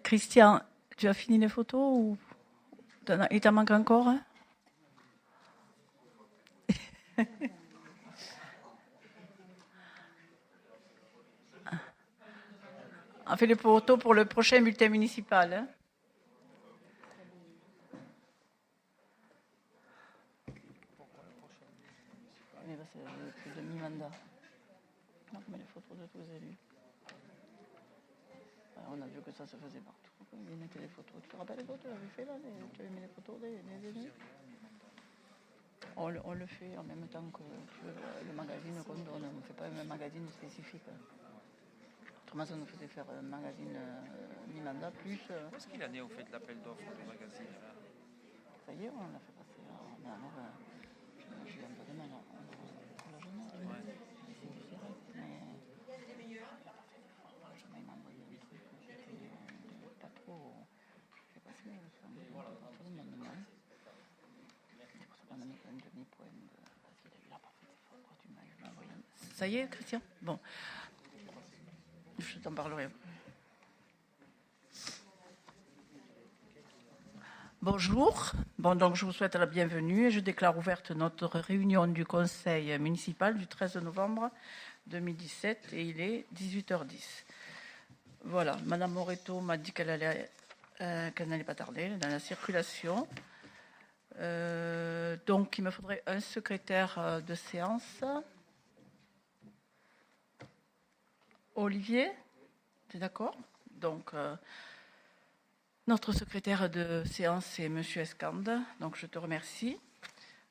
Christian, tu as fini les photos ou il t'en manque encore, hein? On fait les photos pour le prochain bulletin municipal. Hein? Mais là, c'est le demi-mandat. Donc, mais les photos de tous les élus. Alors, on a vu que ça se faisait partout. Ils mettaient les photos. Tu te rappelles les photos? Tu avais fait là, tu avais mis les photos des élus? On le fait en même temps que le magazine qu'on donne. On ne fait pas un magazine spécifique. Autrement, ça nous faisait faire un magazine mi-mandat plus. Où est-ce qu'il en est au fait de l'appel d'offres du magazine là? Ça y est, on l'a fait passer. Mais alors, je viens de demain, on l'a jamais. Ouais. C'est du direct, mais. Jamais m'a envoyé un truc, c'était pas trop. Je sais pas si tout le monde demande. C'est pour ça qu'on a mis un demi-point parce qu'il a pas fait des photos du mail. Ça y est, Christian? Bon. Je t'en parlerai. Bonjour. Bon, donc je vous souhaite la bienvenue et je déclare ouverte notre réunion du conseil municipal du 13 novembre 2017 et il est 18h10. Voilà, Madame Moreto m'a dit qu'elle n'allait pas tarder dans la circulation. Donc il me faudrait un secrétaire de séance. Olivier, tu es d'accord? Donc, notre secrétaire de séance, c'est M. Escande. Donc, je te remercie.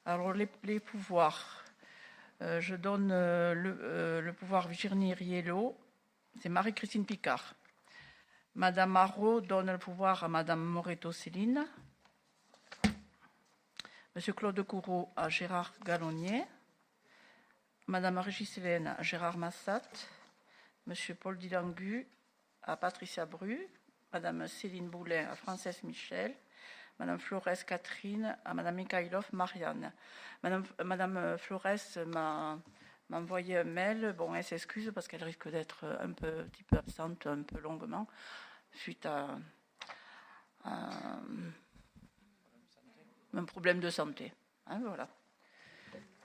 Alors, les pouvoirs. Je donne le pouvoir Virginie Riello. C'est Marie-Christine Picard. Madame Marot donne le pouvoir à Madame Moreto-Céline. Monsieur Claude Courreau à Gérard Gallonnier. Madame Régis Hélène à Gérard Massat. Monsieur Paul Dilangu à Patricia Bru, Madame Céline Boulin à Frances Michel, Madame Flores Catherine à Madame Mikhailov Marianne. Madame Flores m'a envoyé un mail. Bon, elle s'excuse parce qu'elle risque d'être un petit peu absente, un peu longuement, suite à un problème de santé. Hein, voilà.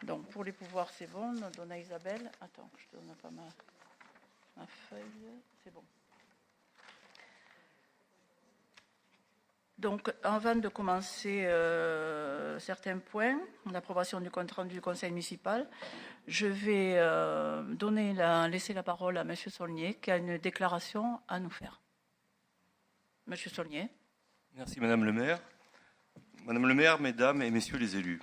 Donc, pour les pouvoirs, c'est bon. On donne à Isabelle. Attends, je ne te donne pas ma feuille, c'est bon. Donc, avant de commencer certains points, l'approbation du compte rendu du conseil municipal, je vais laisser la parole à M. Saulnier, qui a une déclaration à nous faire. M. Saulnier. Merci Madame le maire. Madame le maire, mesdames et messieurs les élus,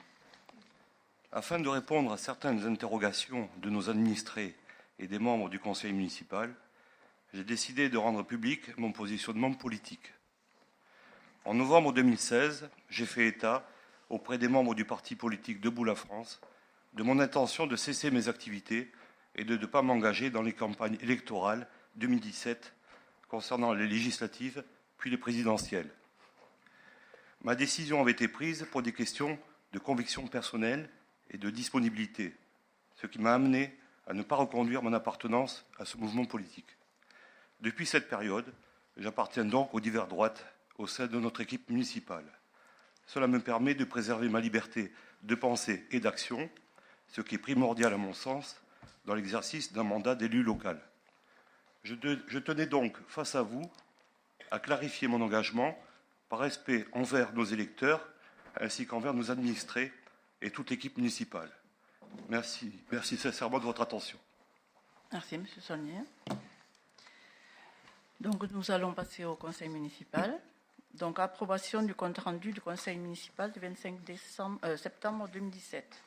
afin de répondre à certaines interrogations de nos administrés et des membres du conseil municipal, j'ai décidé de rendre public mon positionnement politique. En novembre 2016, j'ai fait état, auprès des membres du parti politique Debout la France, de mon intention de cesser mes activités et de ne pas m'engager dans les campagnes électorales 2017 concernant les législatives puis les présidentielles. Ma décision avait été prise pour des questions de conviction personnelle et de disponibilité, ce qui m'a amené à ne pas reconduire mon appartenance à ce mouvement politique. Depuis cette période, j'appartiens donc aux diverses droites au sein de notre équipe municipale. Cela me permet de préserver ma liberté de pensée et d'action, ce qui est primordial à mon sens dans l'exercice d'un mandat d'élu local. Je tenais donc face à vous à clarifier mon engagement par respect envers nos électeurs ainsi qu'envers nos administrés et toute l'équipe municipale. Merci sincèrement de votre attention. Merci, M. Saulnier. Donc, nous allons passer au conseil municipal. Donc, approbation du compte rendu du conseil municipal du 25 septembre 2017.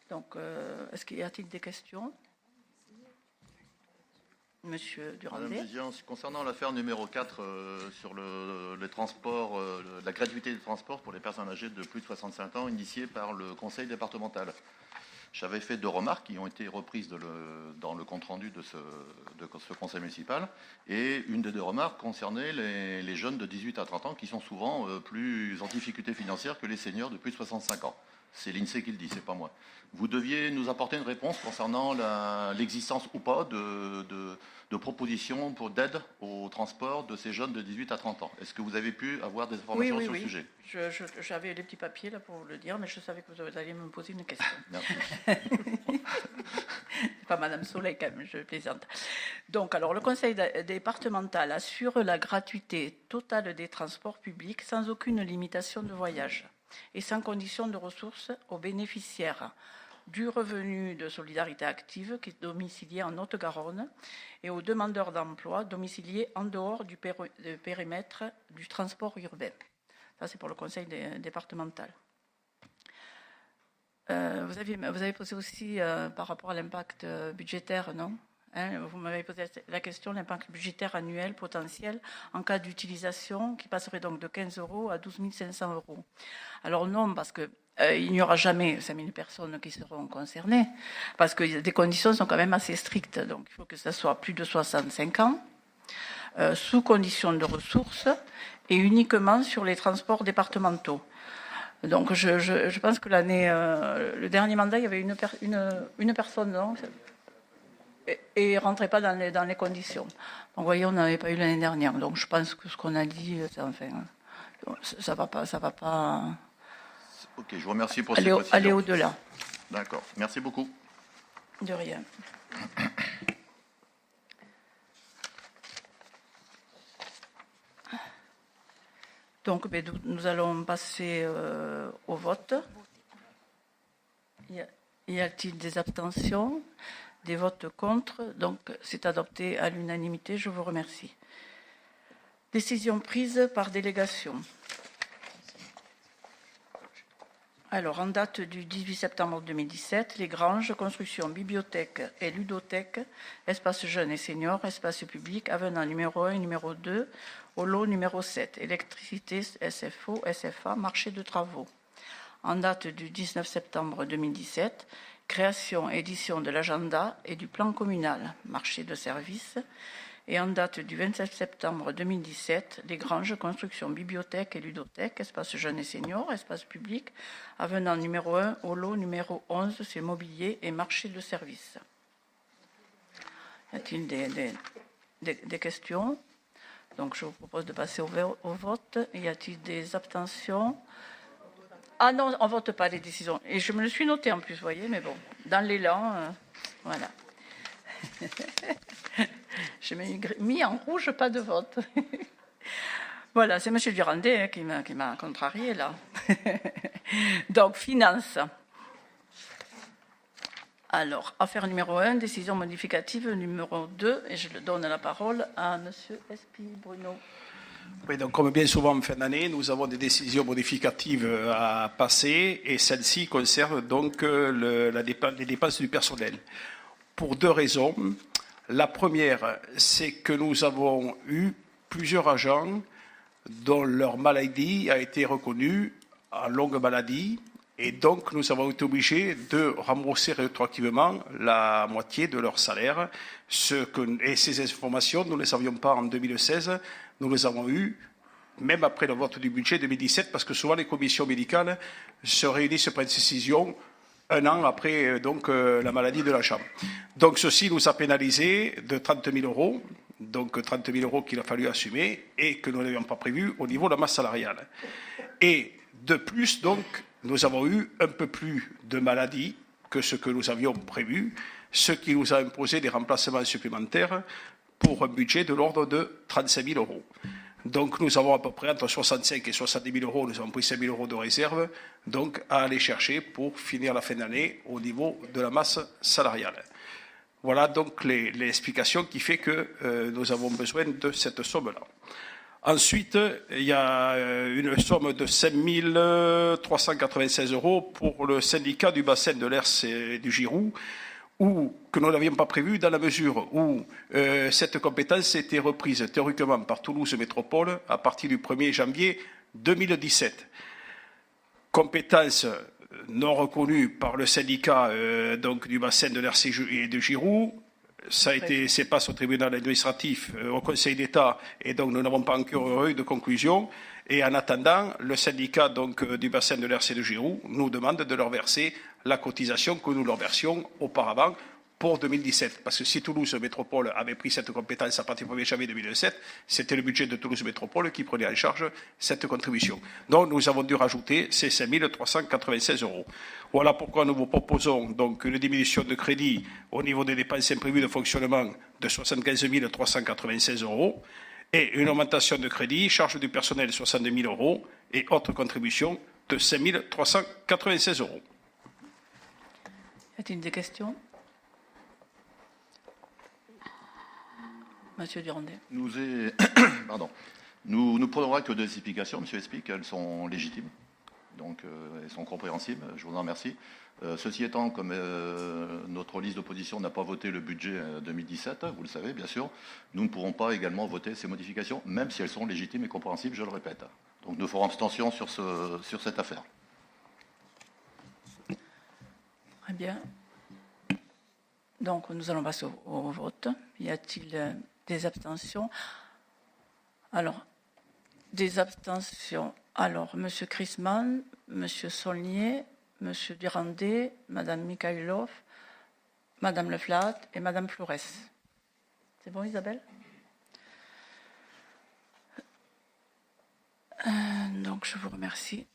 Donc, est-ce qu'il y a-t-il des questions? Monsieur Durandet. Madame la Présidente, concernant l'affaire numéro 4 sur les transports, la gratuité des transports pour les personnes âgées de plus de 65 ans, initiée par le conseil départemental. J'avais fait 2 remarques qui ont été reprises dans le compte-rendu de ce conseil municipal. Et une des 2 remarques concernait les jeunes de 18 à 30 ans qui sont souvent plus en difficulté financière que les seniors de plus de 65 ans. C'est l'INSEE qui le dit, c'est pas moi. Vous deviez nous apporter une réponse concernant l'existence ou pas de propositions d'aide au transport de ces jeunes de 18 à 30 ans. Est-ce que vous avez pu avoir des informations sur le sujet? J'avais les petits papiers là pour le dire, mais je savais que vous alliez me poser une question. Merci. C'est pas Madame Soleil quand même, je plaisante. Donc, alors, le Conseil départemental assure la gratuité totale des transports publics sans aucune limitation de voyage et sans condition de ressources aux bénéficiaires du revenu de solidarité active qui est domicilié en Haute-Garonne et aux demandeurs d'emploi domiciliés en dehors du périmètre du transport urbain. Ça, c'est pour le conseil départemental. Vous avez posé aussi par rapport à l'impact budgétaire, non ? Vous m'avez posé la question, l'impact budgétaire annuel potentiel en cas d'utilisation qui passerait donc de 15 € à 12 500 €. Alors non, parce que il n'y aura jamais 5 000 personnes qui seront concernées, parce que les conditions sont quand même assez strictes. Donc il faut que ça soit plus de 65 ans, sous conditions de ressources et uniquement sur les transports départementaux. Donc je pense que le dernier mandat, il y avait une personne, non ? Et rentrait pas dans les conditions. Donc, vous voyez, on n'avait pas eu l'année dernière. Donc, je pense que ce qu'on a dit, ça va pas. Ok, je vous remercie pour ces précisions. Aller au-delà. D'accord, merci beaucoup. De rien. Donc, nous allons passer au vote. Y a-t-il des abstentions ? Des votes contre, donc c'est adopté à l'unanimité, je vous remercie. Décision prise par délégation. Alors, en date du 18 septembre 2017, les granges, constructions, bibliothèques et ludothèques, espaces jeunes et seniors, espaces publics, avenant numéro 1 et numéro 2, au lot numéro 7, électricité, SFO, SFA, marché de travaux. En date du 19 septembre 2017, création et édition de l'agenda et du plan communal, marché de services. Et en date du 27 septembre 2017, les granges, constructions, bibliothèques et ludothèques, espaces jeunes et seniors, espaces publics, avenant numéro 1 au lot numéro 11, c'est mobilier et marché de services. Y a-t-il des questions? Donc je vous propose de passer au vote. Y a-t-il des abstentions? Ah non, on ne vote pas les décisions. Et je me le suis noté en plus, vous voyez, mais bon, dans l'élan, voilà. J'ai mis en rouge, pas de vote. Voilà, c'est M. Durandet qui m'a contrarié là. Donc, finance. Alors, affaire numéro 1, décision modificative numéro 2, et je donne la parole à M. Espy Bruno. Oui, donc comme bien souvent en fin d'année, nous avons des décisions modificatives à passer et celles-ci concernent donc les dépenses du personnel. Pour deux raisons. La première, c'est que nous avons eu plusieurs agents dont leur maladie a été reconnue en longue maladie et donc nous avons été obligés de rembourser rétroactivement la moitié de leur salaire. Et ces informations, nous ne les avions pas en 2016. Nous les avons eues, même après le vote du budget 2017, parce que souvent les commissions médicales se réunissent pour une décision un an après la maladie de l'agent. Donc ceci nous a pénalisé de 30 000 €, donc 30 000 € qu'il a fallu assumer et que nous n'avions pas prévu au niveau de la masse salariale. Et de plus, donc, nous avons eu un peu plus de maladies que ce que nous avions prévu, ce qui nous a imposé des remplacements supplémentaires pour un budget de l'ordre de 35 000 €. Donc nous avons à peu près entre 65 et 70 000 €, nous avons pris 5 000 € de réserve, donc à aller chercher pour finir la fin d'année au niveau de la masse salariale. Voilà donc l'explication qui fait que nous avons besoin de cette somme-là. Ensuite, il y a une somme de 5 396 € pour le syndicat du bassin de l'Hers et du Giroux, que nous n'avions pas prévu dans la mesure où cette compétence était reprise théoriquement par Toulouse Métropole à partir du 1er janvier 2017. Compétence non reconnue par le syndicat du bassin de l'Hers et de Giroux. c'est passe au tribunal administratif, au Conseil d'État, et donc nous n'avons pas encore eu de conclusion. Et en attendant, le syndicat donc, du bassin de l'RC de Giroux nous demande de leur verser la cotisation que nous leur versions auparavant pour 2017. Parce que si Toulouse Métropole avait pris cette compétence à partir du 1er janvier 2007, c'était le budget de Toulouse Métropole qui prenait en charge cette contribution. Donc nous avons dû rajouter ces 5 396 €. Voilà pourquoi nous vous proposons donc une diminution de crédit au niveau des dépenses imprévues de fonctionnement de 75 396 € et une augmentation de crédit, charge du personnel 62 000 € et autres contributions de 5 396 €. Y a-t-il des questions? Monsieur Durandet. Nous prenons acte de ces explications, Monsieur explique qu'elles sont légitimes, donc elles sont compréhensibles, je vous en remercie. Ceci étant, comme notre liste d'opposition n'a pas voté le budget 2017, vous le savez bien sûr, nous ne pourrons pas également voter ces modifications, même si elles sont légitimes et compréhensibles, je le répète. Donc nous ferons abstention sur cette affaire. Très bien. Donc, nous allons passer au vote. Y a-t-il des abstentions? Alors, des abstentions. Alors, Monsieur Chrisman, Monsieur Saulnier, Monsieur Durandet, Madame Mikhailov, Madame Leflat et Madame Flores. C'est bon, Isabelle? Donc, je vous remercie.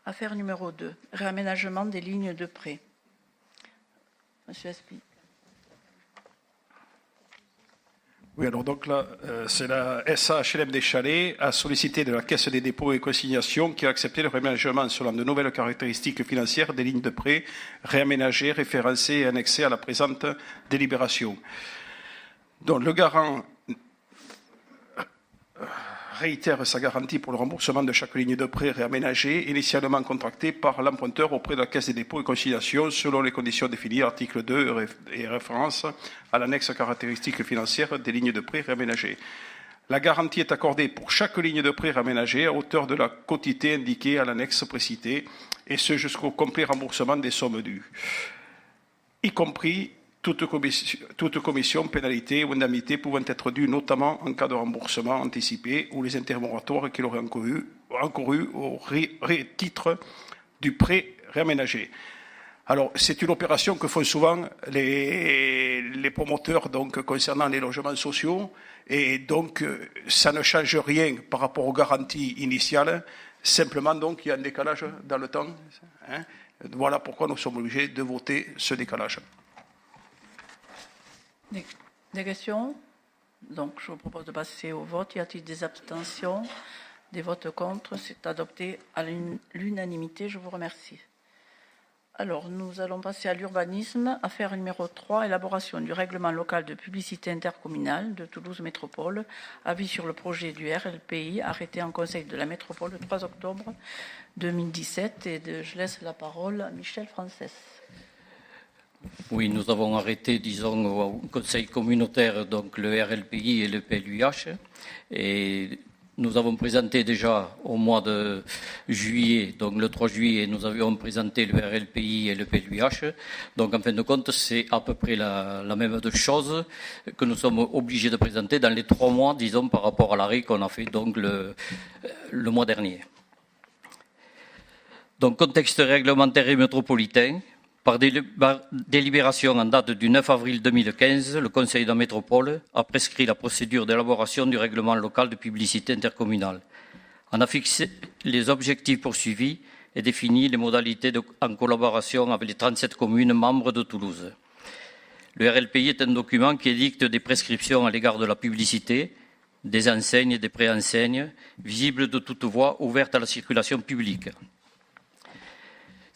Affaire numéro 2, réaménagement des lignes de prêt. Monsieur Espy. Oui, alors donc là, c'est la SAHLM des Chalets a sollicité de la Caisse des dépôts et consignations qui a accepté le réaménagement selon de nouvelles caractéristiques financières des lignes de prêt réaménagées, référencées et annexées à la présente délibération. Donc le garant réitère sa garantie pour le remboursement de chaque ligne de prêt réaménagée initialement contractée par l'emprunteur auprès de la Caisse des dépôts et consignations selon les conditions définies article 2 et référence à l'annexe caractéristiques financières des lignes de prêt réaménagées. La garantie est accordée pour chaque ligne de prêt réaménagée à hauteur de la quotité indiquée à l'annexe précitée et ce jusqu'au complet remboursement des sommes dues, y compris toute commission, pénalité ou indemnité pouvant être due notamment en cas de remboursement anticipé ou les interrogatoires qu'il aurait encouru au titre du prêt réaménagé. Alors, c'est une opération que font souvent les promoteurs donc, concernant les logements sociaux et donc ça ne change rien par rapport aux garanties initiales, simplement donc il y a un décalage dans le temps. Hein. Voilà pourquoi nous sommes obligés de voter ce décalage. Des questions? Donc, je vous propose de passer au vote. Y a-t-il des abstentions? Des votes contre? C'est adopté à l'unanimité. Je vous remercie. Alors, nous allons passer à l'urbanisme. Affaire numéro 3, élaboration du règlement local de publicité intercommunale de Toulouse Métropole. Avis sur le projet du RLPI arrêté en Conseil de la Métropole le 3 octobre 2017. Et je laisse la parole à Michel Frances. Oui, nous avons arrêté, disons, au Conseil communautaire, donc le RLPI et le PLUH. Et nous avons présenté déjà au mois de juillet, donc le 3 juillet, nous avions présenté le RLPI et le PLUH. Donc, en fin de compte, c'est à peu près la même chose que nous sommes obligés de présenter dans les 3 mois, disons, par rapport à l'arrêt qu'on a fait donc le mois dernier. Donc, contexte réglementaire et métropolitain. Par délibération en date du 9 avril 2015, le Conseil de la Métropole a prescrit la procédure d'élaboration du règlement local de publicité intercommunale. On a fixé les objectifs poursuivis et défini les modalités en collaboration avec les 37 communes membres de Toulouse. Le RLPI est un document qui édicte des prescriptions à l'égard de la publicité, des enseignes et des préenseignes, visibles de toute voie ouverte à la circulation publique.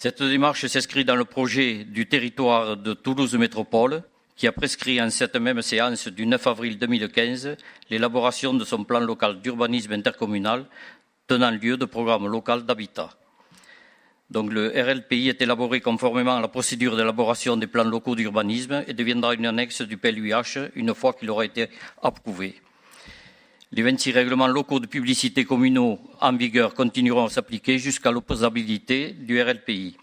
Cette démarche s'inscrit dans le projet du territoire de Toulouse Métropole, qui a prescrit en cette même séance du 9 avril 2015 l'élaboration de son plan local d'urbanisme intercommunal tenant lieu de programme local d'habitat. Donc le RLPI est élaboré conformément à la procédure d'élaboration des plans locaux d'urbanisme et deviendra une annexe du PLUH une fois qu'il aura été approuvé. Les 26 règlements locaux de publicité communaux en vigueur continueront à s'appliquer jusqu'à l'opposabilité du RLPI.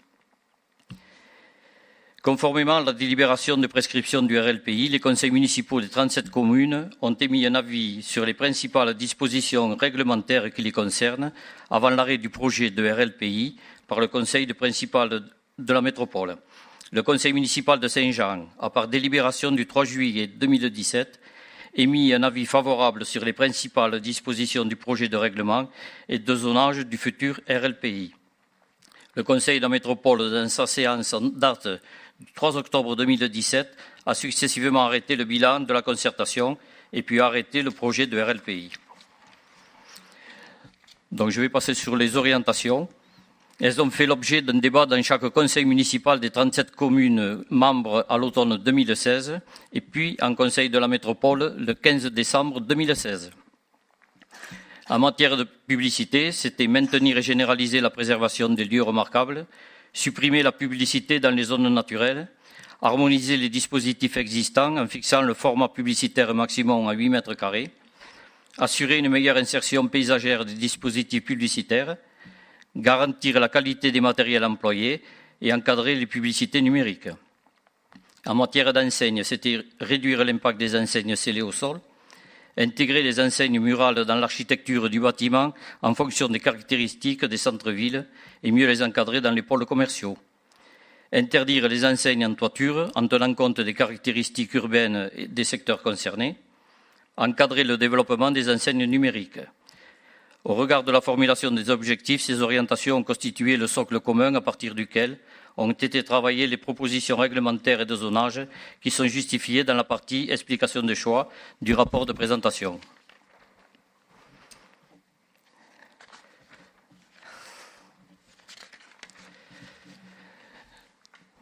Conformément à la délibération de prescription du RLPI, les conseils municipaux des 37 communes ont émis un avis sur les principales dispositions réglementaires qui les concernent avant l'arrêt du projet de RLPI par le conseil principal de la métropole. Le conseil municipal de Saint-Jean a, par délibération du 3 juillet 2017, émis un avis favorable sur les principales dispositions du projet de règlement et de zonage du futur RLPI. Le conseil de la métropole, dans sa séance en date du 3 octobre 2017, a successivement arrêté le bilan de la concertation et puis arrêté le projet de RLPI. Donc je vais passer sur les orientations. Elles ont fait l'objet d'un débat dans chaque conseil municipal des 37 communes membres à l'automne 2016 et puis en conseil de la métropole le 15 décembre 2016. En matière de publicité, c'était maintenir et généraliser la préservation des lieux remarquables, supprimer la publicité dans les zones naturelles, harmoniser les dispositifs existants en fixant le format publicitaire maximum à 8 mètres carrés, assurer une meilleure insertion paysagère des dispositifs publicitaires, garantir la qualité des matériels employés et encadrer les publicités numériques. En matière d'enseignes, c'était réduire l'impact des enseignes scellées au sol, intégrer les enseignes murales dans l'architecture du bâtiment en fonction des caractéristiques des centres-villes et mieux les encadrer dans les pôles commerciaux. Interdire les enseignes en toiture en tenant compte des caractéristiques urbaines et des secteurs concernés. Encadrer le développement des enseignes numériques. Au regard de la formulation des objectifs, ces orientations ont constitué le socle commun à partir duquel ont été travaillées les propositions réglementaires et de zonage qui sont justifiées dans la partie explication de choix du rapport de présentation.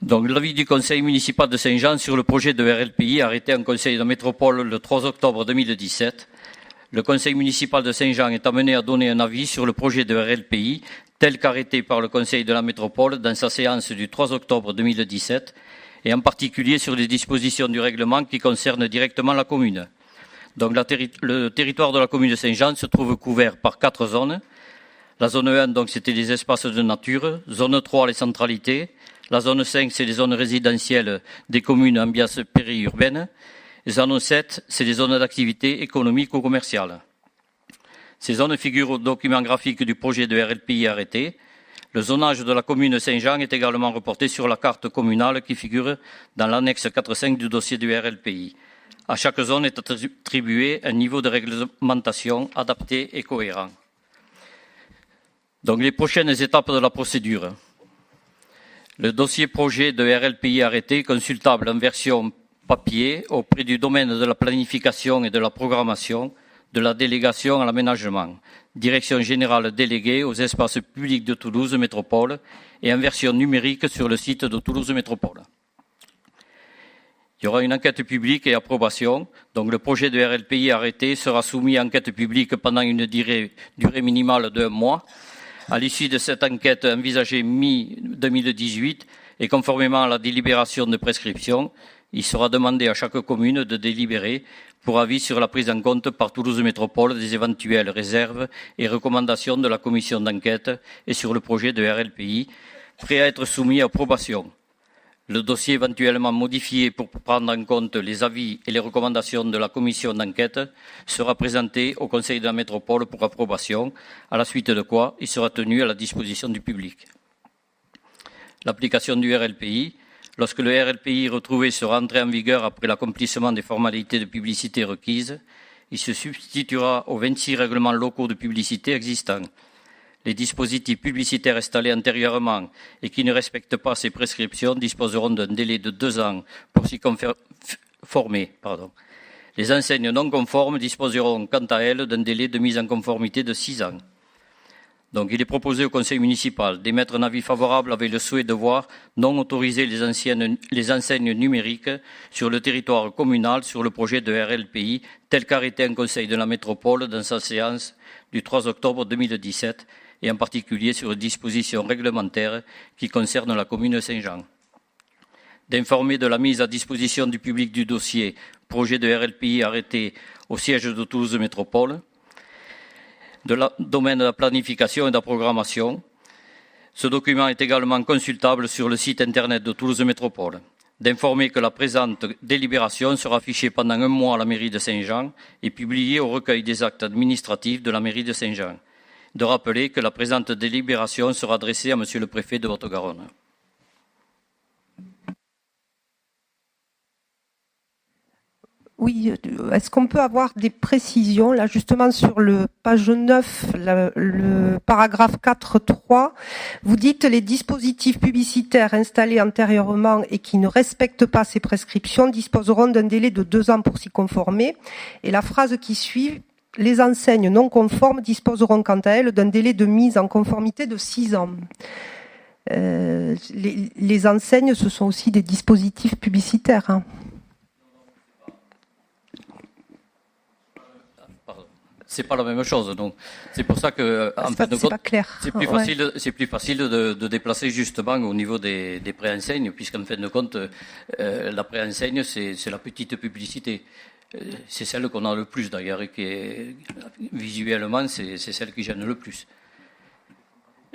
Donc, l'avis du conseil municipal de Saint-Jean sur le projet de RLPI arrêté en conseil de métropole le 3 octobre 2017. Le conseil municipal de Saint-Jean est amené à donner un avis sur le projet de RLPI tel qu'arrêté par le conseil de la métropole dans sa séance du 3 octobre 2017 et en particulier sur les dispositions du règlement qui concernent directement la commune. Donc, le territoire de la commune de Saint-Jean se trouve couvert par 4 zones. La zone 1, donc, c'était les espaces de nature. Zone 3, les centralités. La zone 5, c'est les zones résidentielles des communes ambiance périurbaine. Zone 7, c'est les zones d'activité économique ou commerciale. Ces zones figurent au document graphique du projet de RLPI arrêté. Le zonage de la commune de Saint-Jean est également reporté sur la carte communale qui figure dans l'annexe 4.5 du dossier du RLPI. À chaque zone est attribué un niveau de réglementation adapté et cohérent. Donc, les prochaines étapes de la procédure. Le dossier projet de RLPI arrêté, consultable en version papier auprès du domaine de la planification et de la programmation, de la délégation à l'aménagement, direction générale déléguée aux espaces publics de Toulouse Métropole et en version numérique sur le site de Toulouse Métropole. Il y aura une enquête publique et approbation. Donc le projet de RLPI arrêté sera soumis à enquête publique pendant une durée minimale de 1 mois. À l'issue de cette enquête envisagée mi-2018 et conformément à la délibération de prescription, il sera demandé à chaque commune de délibérer pour avis sur la prise en compte par Toulouse Métropole des éventuelles réserves et recommandations de la commission d'enquête et sur le projet de RLPI, prêt à être soumis à approbation. Le dossier éventuellement modifié pour prendre en compte les avis et les recommandations de la commission d'enquête sera présenté au Conseil de la Métropole pour approbation, à la suite de quoi il sera tenu à la disposition du public. L'application du RLPI. Lorsque le RLPI retrouvé sera entré en vigueur après l'accomplissement des formalités de publicité requises, il se substituera aux 26 règlements locaux de publicité existants. Les dispositifs publicitaires installés antérieurement et qui ne respectent pas ces prescriptions disposeront d'un délai de 2 ans pour s'y conformer. Les enseignes non conformes disposeront quant à elles d'un délai de mise en conformité de 6 ans. Donc, il est proposé au conseil municipal d'émettre un avis favorable avec le souhait de voir non autoriser les enseignes numériques sur le territoire communal sur le projet de RLPI tel qu'arrêté en conseil de la métropole dans sa séance du 3 octobre 2017 et en particulier sur les dispositions réglementaires qui concernent la commune de Saint-Jean. D'informer de la mise à disposition du public du dossier projet de RLPI arrêté au siège de Toulouse Métropole, de domaine de la planification et de la programmation. Ce document est également consultable sur le site internet de Toulouse Métropole. d'informer que la présente délibération sera affichée pendant 1 mois à la mairie de Saint-Jean et publiée au recueil des actes administratifs de la mairie de Saint-Jean. De rappeler que la présente délibération sera adressée à Monsieur le préfet de Haute-Garonne. Oui, est-ce qu'on peut avoir des précisions là justement sur le page 9, le paragraphe 4.3, vous dites les dispositifs publicitaires installés antérieurement et qui ne respectent pas ces prescriptions disposeront d'un délai de 2 ans pour s'y conformer, et la phrase qui suit, les enseignes non conformes disposeront quant à elles d'un délai de mise en conformité de 6 ans. Les enseignes, ce sont aussi des dispositifs publicitaires, hein. C'est pas la même chose, donc c'est pour ça que en c'est pas clair. C'est plus facile de déplacer justement au niveau des préenseignes, puisqu'en fin de compte, la préenseigne c'est la petite publicité. C'est celle qu'on a le plus d'ailleurs et qui est visuellement c'est celle qui gêne le plus.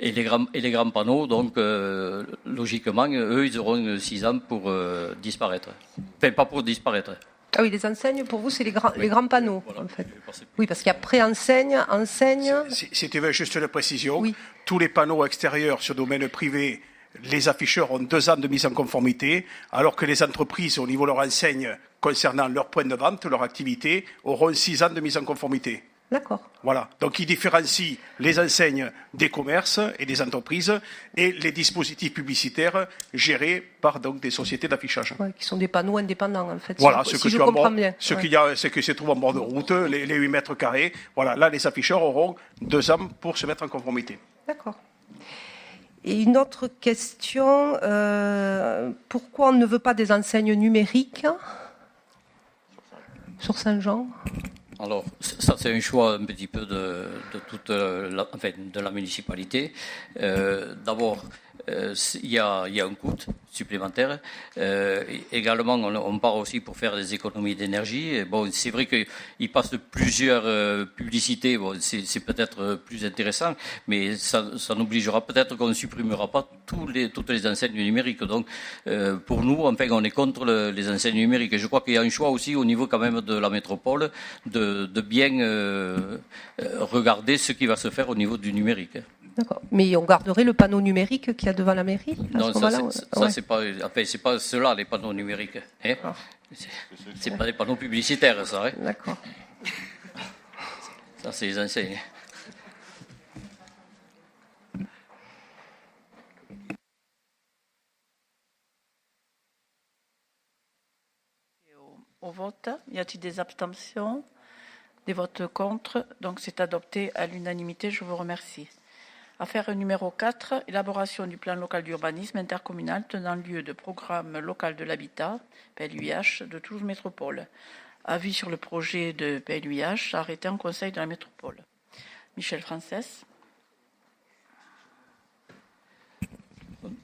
Et les grands panneaux, donc logiquement, eux ils auront 6 ans pour disparaître. Enfin pas pour disparaître. Ah oui, les enseignes, pour vous, c'est les grands panneaux, Voilà, en fait. Oui, parce qu'il y a pré-enseigne, enseigne... Si tu veux juste une précision, Oui. tous les panneaux extérieurs sur domaine privé, les afficheurs ont 2 ans de mise en conformité, alors que les entreprises, au niveau de leur enseigne, concernant leur point de vente, leur activité, auront 6 ans de mise en conformité. D'accord. Voilà. Donc, il différencie les enseignes des commerces et des entreprises et les dispositifs publicitaires gérés par donc des sociétés d'affichage. Ouais, qui sont des panneaux indépendants, en fait. Voilà, si je comprends bien. Ce qui se trouve en bord de route, les 8 mètres carrés. Voilà, là, les afficheurs auront 2 ans pour se mettre en conformité. D'accord. Et une autre question, pourquoi on ne veut pas des enseignes numériques sur Saint-Jean ? Alors, ça c'est un choix un petit peu de toute de la municipalité. D'abord, il y a un coût supplémentaire. Également, on part aussi pour faire des économies d'énergie. Bon, c'est vrai qu'il passe plusieurs publicités. Bon, c'est peut-être plus intéressant, mais ça n'obligera peut-être qu'on ne supprimera pas toutes les enseignes numériques. Donc, pour nous, enfin, on est contre les enseignes numériques. Et je crois qu'il y a un choix aussi au niveau quand même de la métropole de bien regarder ce qui va se faire au niveau du numérique. D'accord. Mais on garderait le panneau numérique qu'il y a devant la mairie à Non, ce moment-là, c'est pas. Enfin, c'est pas ceux-là les panneaux numériques. Hein, c'est pas des panneaux publicitaires, ça. Hein. D'accord. Ça, c'est les enseignes. Au vote, y a-t-il des abstentions? Des votes contre? Donc c'est adopté à l'unanimité. Je vous remercie. Affaire numéro 4, élaboration du plan local d'urbanisme intercommunal tenant lieu de programme local de l'habitat, PLUIH, de Toulouse Métropole. Avis sur le projet de PLUIH arrêté en Conseil de la Métropole. Michel Frances.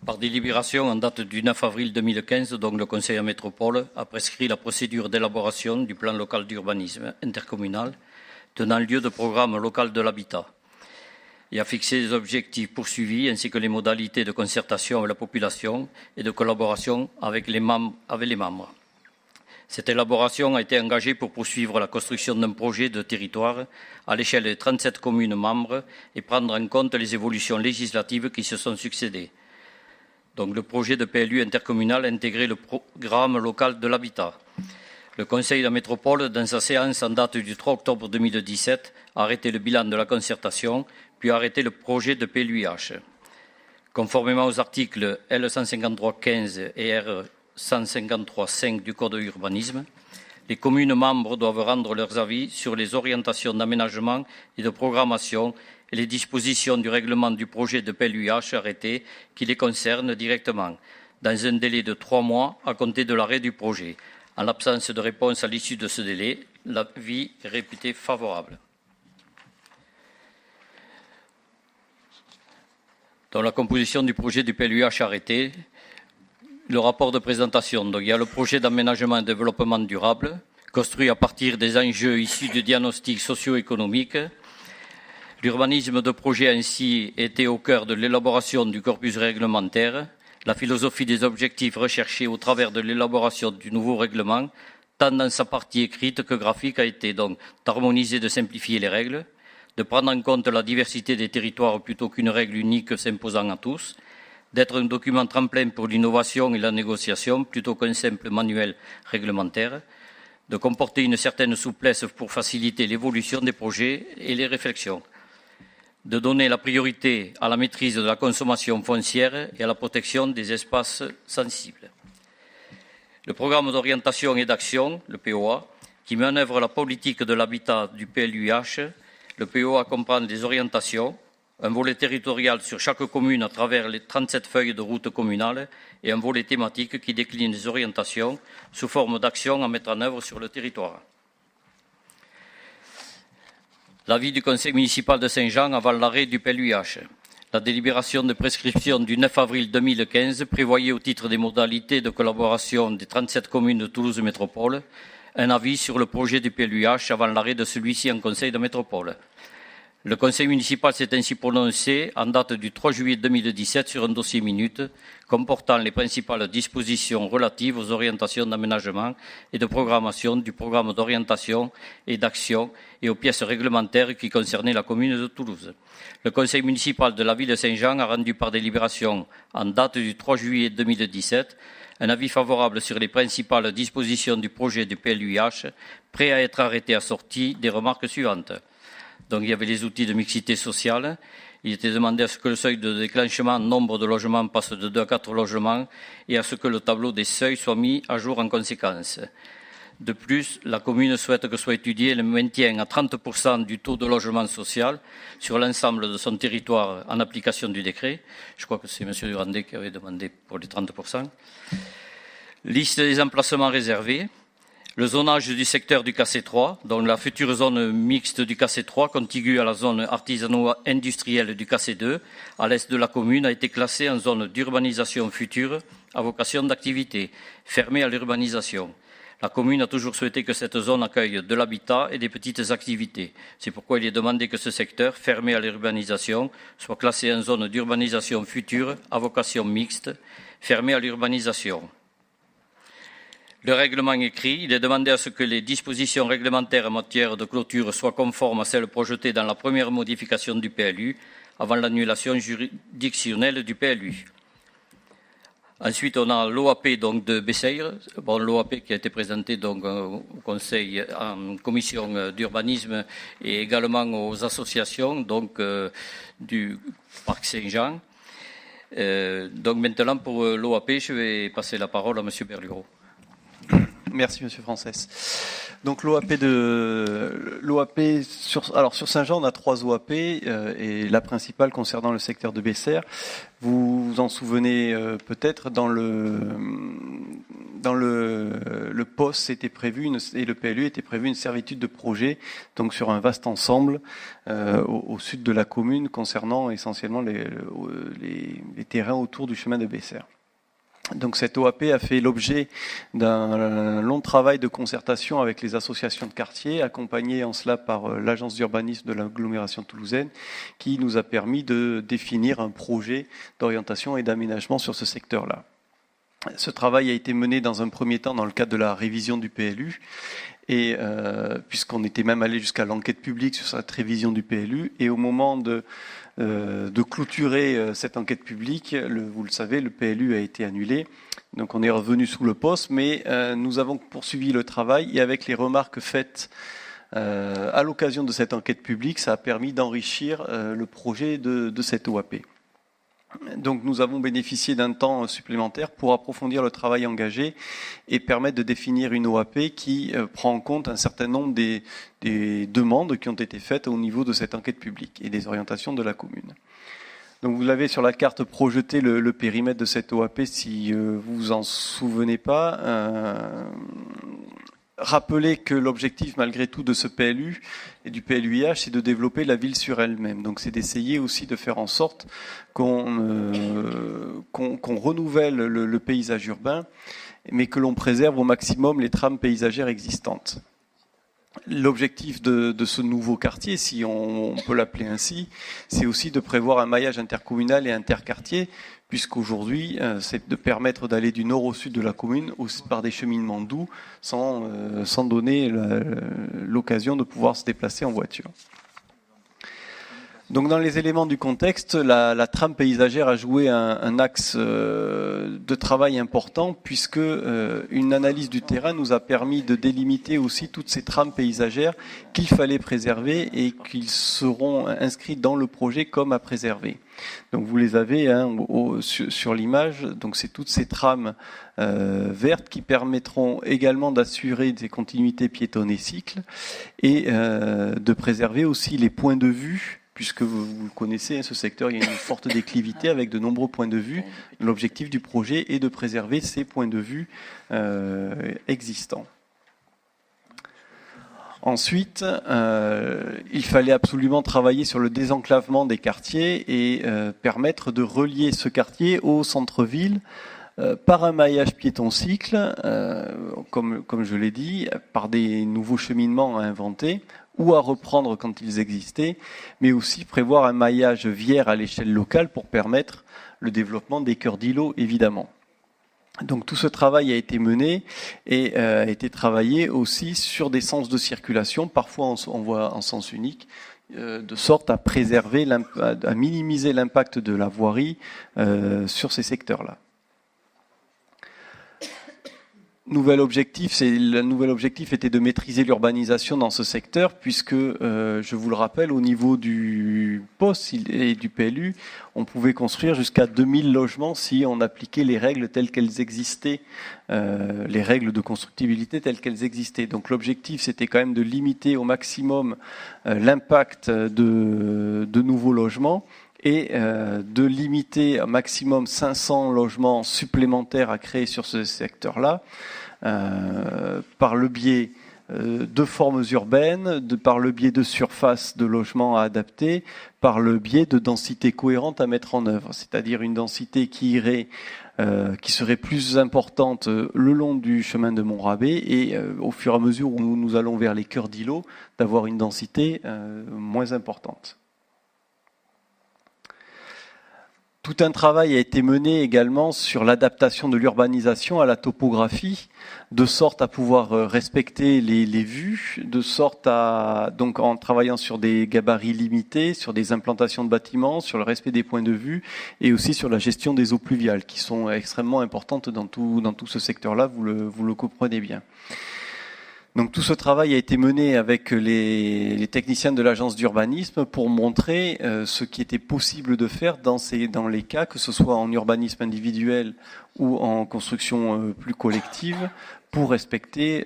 Par délibération en date du 9 avril 2015, donc le Conseil de métropole a prescrit la procédure d'élaboration du plan local d'urbanisme intercommunal tenant lieu de programme local de l'habitat et a fixé les objectifs poursuivis ainsi que les modalités de concertation avec la population et de collaboration avec les membres. Cette élaboration a été engagée pour poursuivre la construction d'un projet de territoire à l'échelle des 37 communes membres et prendre en compte les évolutions législatives qui se sont succédées. Donc le projet de PLU intercommunal a intégré le programme local de l'habitat. Le Conseil de la métropole, dans sa séance en date du 3 octobre 2017, a arrêté le bilan de la concertation, puis a arrêté le projet de PLUIH. Conformément aux articles L153.15 et R153.5 du Code de l'urbanisme, les communes membres doivent rendre leurs avis sur les orientations d'aménagement et de programmation et les dispositions du règlement du projet de PLUIH arrêté qui les concernent directement, dans un délai de 3 mois à compter de l'arrêt du projet. En l'absence de réponse à l'issue de ce délai, l'avis est réputé favorable. Dans la composition du projet du PLUIH arrêté, le rapport de présentation, donc il y a le projet d'aménagement et développement durable, construit à partir des enjeux issus du diagnostic socio-économique. L'urbanisme de projet ainsi était au cœur de l'élaboration du corpus réglementaire. la philosophie des objectifs recherchés au travers de l'élaboration du nouveau règlement, tant dans sa partie écrite que graphique, a été donc d'harmoniser, de simplifier les règles, de prendre en compte la diversité des territoires plutôt qu'une règle unique s'imposant à tous, d'être un document tremplin pour l'innovation et la négociation plutôt qu'un simple manuel réglementaire, de comporter une certaine souplesse pour faciliter l'évolution des projets et les réflexions, de donner la priorité à la maîtrise de la consommation foncière et à la protection des espaces sensibles. Le programme d'orientation et d'action, le POA, qui met en œuvre la politique de l'habitat du PLUIH, le POA comprend des orientations, un volet territorial sur chaque commune à travers les 37 feuilles de route communales et un volet thématique qui décline les orientations sous forme d'actions à mettre en œuvre sur le territoire. L'avis du conseil municipal de Saint-Jean avant l'arrêt du PLUIH. La délibération de prescription du 9 avril 2015 prévoyait au titre des modalités de collaboration des 37 communes de Toulouse Métropole un avis sur le projet du PLUIH avant l'arrêt de celui-ci en conseil de métropole. Le conseil municipal s'est ainsi prononcé en date du 3 juillet 2017 sur un dossier minute comportant les principales dispositions relatives aux orientations d'aménagement et de programmation du programme d'orientation et d'action et aux pièces réglementaires qui concernaient la commune de Toulouse. Le conseil municipal de la ville de Saint-Jean a rendu par délibération en date du 3 juillet 2017 un avis favorable sur les principales dispositions du projet du PLUIH, prêt à être arrêté assorti des remarques suivantes. Donc il y avait les outils de mixité sociale. Il était demandé à ce que le seuil de déclenchement nombre de logements passe de 2 à 4 logements et à ce que le tableau des seuils soit mis à jour en conséquence. De plus, la commune souhaite que soit étudié le maintien à 30% du taux de logement social sur l'ensemble de son territoire en application du décret. Je crois que c'est M. Durandet qui avait demandé pour les 30%. Liste des emplacements réservés. Le zonage du secteur du KC3, dont la future zone mixte du KC3, contiguë à la zone artisano-industrielle du KC2, à l'est de la commune, a été classée en zone d'urbanisation future à vocation d'activité, fermée à l'urbanisation. La commune a toujours souhaité que cette zone accueille de l'habitat et des petites activités. C'est pourquoi il est demandé que ce secteur, fermé à l'urbanisation, soit classé en zone d'urbanisation future à vocation mixte, fermée à l'urbanisation. Le règlement écrit, il est demandé à ce que les dispositions réglementaires en matière de clôture soient conformes à celles projetées dans la première modification du PLU avant l'annulation juridictionnelle du PLU. Ensuite, on a l'OAP donc de Bessèges, l'OAP qui a été présenté donc au Conseil en commission d'urbanisme et également aux associations donc du Parc Saint-Jean. Donc maintenant pour l'OAP, je vais passer la parole à M. Berlureau. Merci Monsieur Frances. Donc l'OAP sur Saint-Jean, on a 3 OAP et la principale concernant le secteur de Bessères. Vous vous en souvenez peut-être, dans le POS était prévu et le PLU était prévu une servitude de projet, donc sur un vaste ensemble au sud de la commune concernant essentiellement les terrains autour du chemin de Bessères. Donc cette OAP a fait l'objet d'un long travail de concertation avec les associations de quartier, accompagné en cela par l'agence d'urbanisme de l'agglomération toulousaine, qui nous a permis de définir un projet d'orientation et d'aménagement sur ce secteur-là. Ce travail a été mené dans un premier temps dans le cadre de la révision du PLU, et puisqu'on était même allé jusqu'à l'enquête publique sur cette révision du PLU, et au moment de clôturer cette enquête publique, vous le savez, le PLU a été annulé, donc on est revenu sous le poste, mais nous avons poursuivi le travail, et avec les remarques faites à l'occasion de cette enquête publique, ça a permis d'enrichir le projet de cette OAP. Donc nous avons bénéficié d'un temps supplémentaire pour approfondir le travail engagé et permettre de définir une OAP qui prend en compte un certain nombre des demandes qui ont été faites au niveau de cette enquête publique et des orientations de la commune. Donc vous l'avez sur la carte projeté le périmètre de cette OAP si vous vous en souvenez pas. Rappelez que l'objectif malgré tout de ce PLU et du PLUIH, c'est de développer la ville sur elle-même. Donc c'est d'essayer aussi de faire en sorte qu'on renouvelle le paysage urbain, mais que l'on préserve au maximum les trames paysagères existantes. L'objectif de ce nouveau quartier, si on peut l'appeler ainsi, c'est aussi de prévoir un maillage intercommunal et interquartier, puisqu'aujourd'hui, c'est de permettre d'aller du nord au sud de la commune par des cheminements doux, sans donner l'occasion de pouvoir se déplacer en voiture. Donc dans les éléments du contexte, la trame paysagère a joué un axe de travail important, puisque une analyse du terrain nous a permis de délimiter aussi toutes ces trames paysagères qu'il fallait préserver et qui seront inscrites dans le projet comme à préserver. Donc vous les avez sur l'image. Donc c'est toutes ces trames vertes qui permettront également d'assurer des continuités piétonnes et cycles et de préserver aussi les points de vue, puisque vous connaissez ce secteur, il y a une forte déclivité avec de nombreux points de vue. L'objectif du projet est de préserver ces points de vue existants. Ensuite, il fallait absolument travailler sur le désenclavement des quartiers et permettre de relier ce quartier au centre-ville par un maillage piéton-cycle, comme je l'ai dit, par des nouveaux cheminements à inventer ou à reprendre quand ils existaient, mais aussi prévoir un maillage viaire à l'échelle locale pour permettre le développement des cœurs d'îlots, évidemment. Donc tout ce travail a été mené et a été travaillé aussi sur des sens de circulation, parfois on voit en sens unique, de sorte à préserver, à minimiser l'impact de la voirie sur ces secteurs-là. Le nouvel objectif était de maîtriser l'urbanisation dans ce secteur, puisque, je vous le rappelle, au niveau du POS et du PLU, on pouvait construire jusqu'à 2000 logements si on appliquait les règles telles qu'elles existaient, les règles de constructibilité telles qu'elles existaient. Donc l'objectif, c'était quand même de limiter au maximum l'impact de nouveaux logements et de limiter au maximum 500 logements supplémentaires à créer sur ce secteur-là, par le biais de formes urbaines, par le biais de surfaces de logements à adapter, par le biais de densités cohérentes à mettre en œuvre, c'est-à-dire une densité qui serait plus importante le long du chemin de Montrabé et au fur et à mesure où nous allons vers les cœurs d'îlots, d'avoir une densité moins importante. Tout un travail a été mené également sur l'adaptation de l'urbanisation à la topographie, de sorte à pouvoir respecter les vues, de sorte à, donc en travaillant sur des gabarits limités, sur des implantations de bâtiments, sur le respect des points de vue et aussi sur la gestion des eaux pluviales qui sont extrêmement importantes dans tout ce secteur-là, vous le comprenez bien. Donc tout ce travail a été mené avec les techniciens de l'agence d'urbanisme pour montrer ce qui était possible de faire dans les cas, que ce soit en urbanisme individuel ou en construction plus collective, pour respecter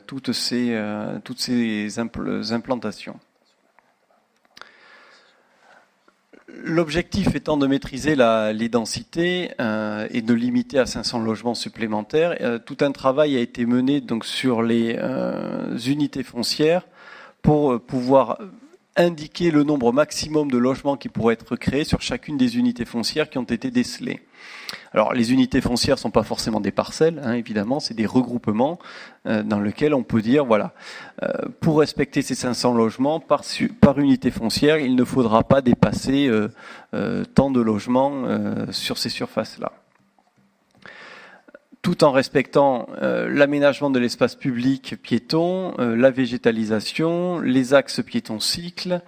toutes ces implantations. L'objectif étant de maîtriser les densités et de limiter à 500 logements supplémentaires, tout un travail a été mené donc sur les unités foncières pour pouvoir indiquer le nombre maximum de logements qui pourraient être créés sur chacune des unités foncières qui ont été décelées. Alors les unités foncières ne sont pas forcément des parcelles, évidemment, c'est des regroupements dans lesquels on peut dire, voilà, pour respecter ces 500 logements par unité foncière, il ne faudra pas dépasser tant de logements sur ces surfaces-là. Tout en respectant l'aménagement de l'espace public piéton, la végétalisation, les axes piétons-cycles,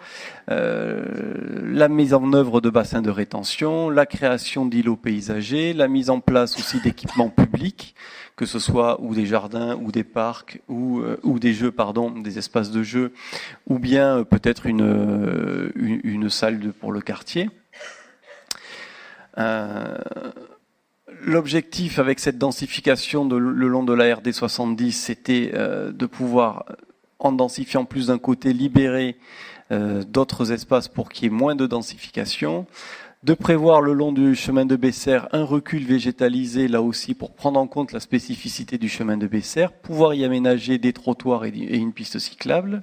la mise en œuvre de bassins de rétention, la création d'îlots paysagers, la mise en place aussi d'équipements publics, que ce soit ou des jardins ou des parcs ou des jeux, des espaces de jeux, ou bien peut-être une salle pour le quartier. L'objectif avec cette densification le long de la RD 70, c'était de pouvoir, en densifiant plus d'un côté, libérer d'autres espaces pour qu'il y ait moins de densification, de prévoir le long du chemin de Bessères un recul végétalisé, là aussi pour prendre en compte la spécificité du chemin de Bessères, pouvoir y aménager des trottoirs et une piste cyclable,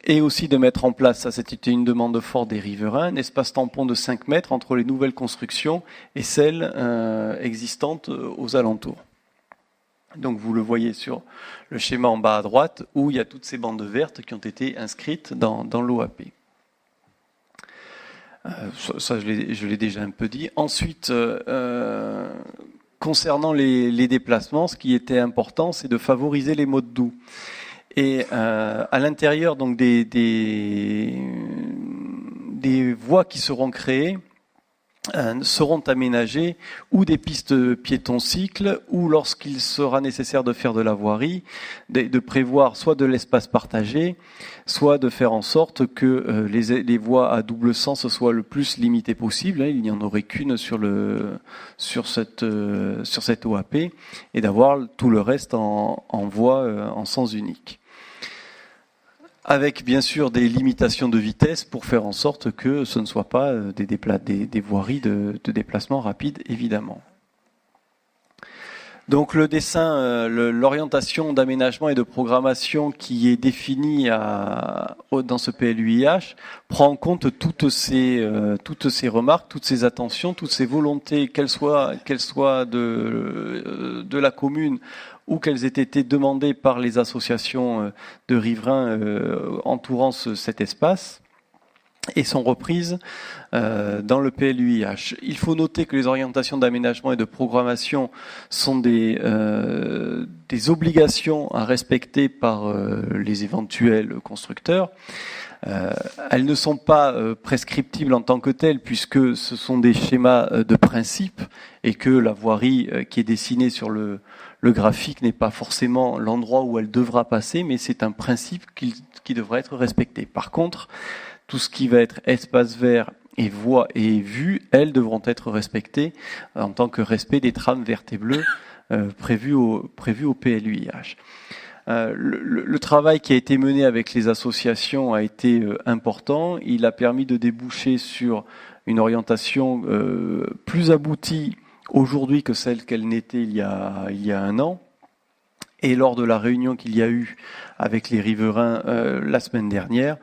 et aussi de mettre en place, ça c'était une demande forte des riverains, un espace tampon de 5 mètres entre les nouvelles constructions et celles existantes aux alentours. Donc vous le voyez sur le schéma en bas à droite où il y a toutes ces bandes vertes qui ont été inscrites dans l'OAP. Ça, je l'ai déjà un peu dit. Ensuite, concernant les déplacements, ce qui était important, c'est de favoriser les modes doux. Et à l'intérieur donc des voies qui seront créées, seront aménagées ou des pistes piétons-cycles, ou lorsqu'il sera nécessaire de faire de la voirie, de prévoir soit de l'espace partagé, soit de faire en sorte que les voies à double sens soient le plus limitées possible. Il n'y en aurait qu'une sur cette OAP, et d'avoir tout le reste en voie en sens unique. Avec bien sûr des limitations de vitesse pour faire en sorte que ce ne soit pas des voiries de déplacement rapide, évidemment. Donc le dessin, l'orientation d'aménagement et de programmation qui est définie dans ce PLUIH prend en compte toutes ces remarques, toutes ces attentions, toutes ces volontés, qu'elles soient de la commune ou qu'elles aient été demandées par les associations de riverains entourant cet espace, et sont reprises dans le PLUIH. Il faut noter que les orientations d'aménagement et de programmation sont des obligations à respecter par les éventuels constructeurs. Elles ne sont pas prescriptibles en tant que telles, puisque ce sont des schémas de principe, et que la voirie qui est dessinée sur le graphique n'est pas forcément l'endroit où elle devra passer, mais c'est un principe qui devra être respecté. Par contre, tout ce qui va être espace vert et voies et vues, elles devront être respectées en tant que respect des trames vertes et bleues prévues au PLUIH. Le travail qui a été mené avec les associations a été important. Il a permis de déboucher sur une orientation plus aboutie aujourd'hui que celle qu'elle n'était il y a un an. Et lors de la réunion qu'il y a eu avec les riverains la semaine dernière,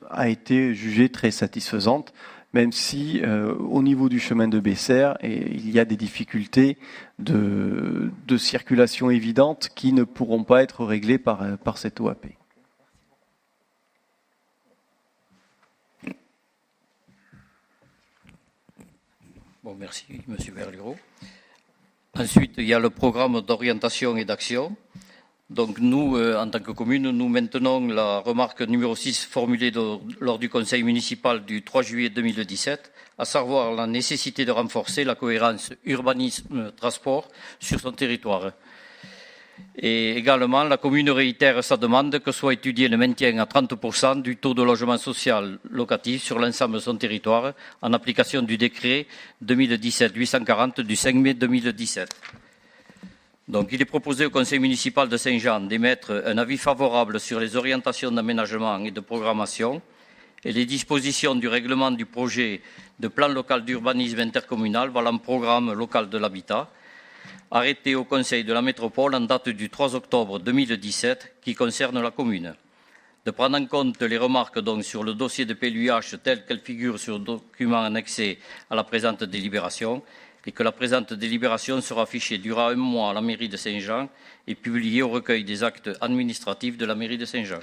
a été jugée très satisfaisante, même si au niveau du chemin de Bessères, il y a des difficultés de circulation évidentes qui ne pourront pas être réglées par cette OAP. Bon, merci, Monsieur Berlureau. Ensuite, il y a le programme d'orientation et d'action. Donc nous, en tant que commune, nous maintenons la remarque numéro 6 formulée lors du conseil municipal du 3 juillet 2017, à savoir la nécessité de renforcer la cohérence urbanisme-transport sur son territoire. Et également, la commune réitère sa demande que soit étudié le maintien à 30% du taux de logement social locatif sur l'ensemble de son territoire, en application du décret 2017-840 du 5 mai 2017. Donc, il est proposé au conseil municipal de Saint-Jean d'émettre un avis favorable sur les orientations d'aménagement et de programmation et les dispositions du règlement du projet de plan local d'urbanisme intercommunal valant programme local de l'habitat, arrêté au conseil de la métropole en date du 3 octobre 2017, qui concerne la commune. De prendre en compte les remarques donc sur le dossier de PLUIH tel qu'elles figurent sur le document annexé à la présente délibération, et que la présente délibération sera affichée durant un mois à la mairie de Saint-Jean et publiée au recueil des actes administratifs de la mairie de Saint-Jean.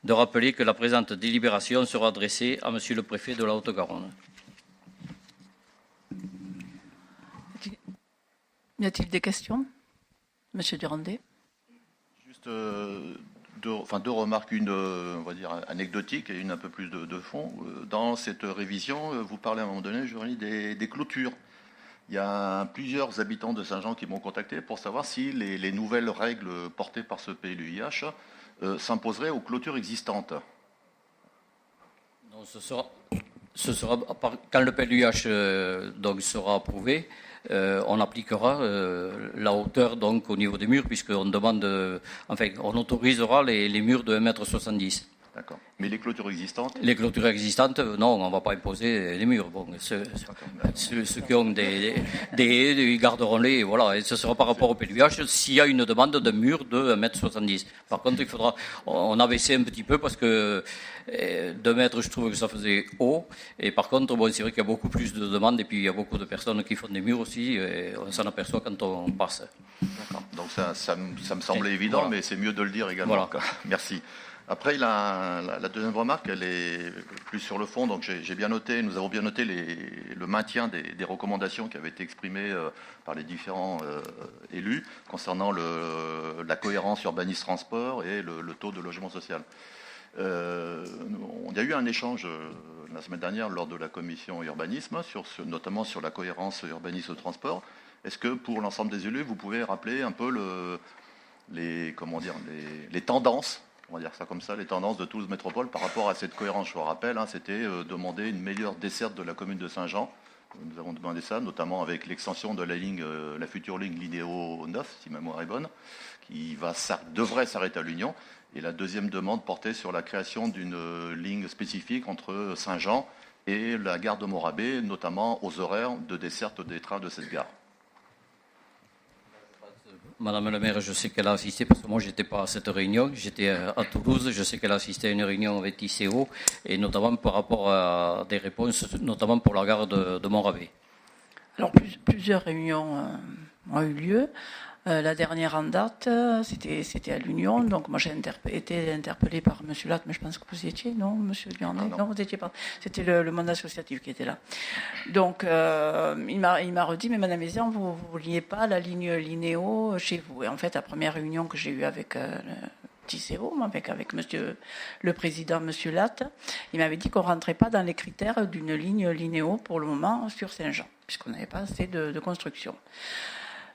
De rappeler que la présente délibération sera adressée à Monsieur le préfet de la Haute-Garonne. Y a-t-il des questions? Monsieur Durandet. Juste deux remarques, une on va dire anecdotique et une un peu plus de fond. Dans cette révision, vous parlez à un moment donné, Joanie, des clôtures. Il y a plusieurs habitants de Saint-Jean qui m'ont contacté pour savoir si les nouvelles règles portées par ce PLUIH s'imposeraient aux clôtures existantes. Non, ce sera quand le PLUIH donc sera approuvé, on appliquera la hauteur donc au niveau des murs, puisqu'on demande, on autorisera les murs de 1,70 m. D'accord. Mais les clôtures existantes? Les clôtures existantes, non, on ne va pas imposer les murs. Bon, ceux qui ont des haies, ils garderont-les, voilà. Et ce sera par rapport au PLUIH s'il y a une demande d'un mur de 1,70 m. Par contre, il faudra, on a baissé un petit peu parce que 2 mètres, je trouve que ça faisait haut. Et par contre, bon, c'est vrai qu'il y a beaucoup plus de demandes et puis il y a beaucoup de personnes qui font des murs aussi. Et on s'en aperçoit quand on passe. D'accord. Donc ça me semblait évident, voilà. Mais c'est mieux de le dire également. Voilà. Merci. Après, la deuxième remarque, elle est plus sur le fond. Donc, j'ai bien noté, nous avons bien noté le maintien des recommandations qui avaient été exprimées par les différents élus concernant la cohérence urbanisme-transport et le taux de logement social. Il y a eu un échange la semaine dernière lors de la commission urbanisme, notamment sur la cohérence urbanisme-transport. Est-ce que pour l'ensemble des élus, vous pouvez rappeler un peu les tendances, on va dire ça comme ça, les tendances de Toulouse Métropole par rapport à cette cohérence? Je vous rappelle, c'était demander une meilleure desserte de la commune de Saint-Jean. Nous avons demandé ça, notamment avec l'extension de la future ligne Linéo 9, si ma mémoire est bonne, qui devrait s'arrêter à l'Union. Et la deuxième demande portait sur la création d'une ligne spécifique entre Saint-Jean et la gare de Morabé, notamment aux horaires de desserte des trains de cette gare. Madame le maire, je sais qu'elle a assisté, parce que moi, je n'étais pas à cette réunion. J'étais à Toulouse. Je sais qu'elle a assisté à une réunion avec ICO, et notamment par rapport à des réponses, notamment pour la gare de Montrabé. Alors, plusieurs réunions ont eu lieu. La dernière en date, c'était à l'Union. Donc, moi, j'ai été interpellée par M. Latte, mais je pense que vous y étiez, non, M. Durnay? Non, vous n'étiez pas. C'était le monde associatif qui était là. Donc, il m'a redit, mais Madame Mézières, vous ne vouliez pas la ligne Linéo chez vous. Et en fait, la première réunion que j'ai eue avec TICO, avec monsieur le président, M. Latte, il m'avait dit qu'on ne rentrait pas dans les critères d'une ligne Linéo pour le moment sur Saint-Jean, puisqu'on n'avait pas assez de construction.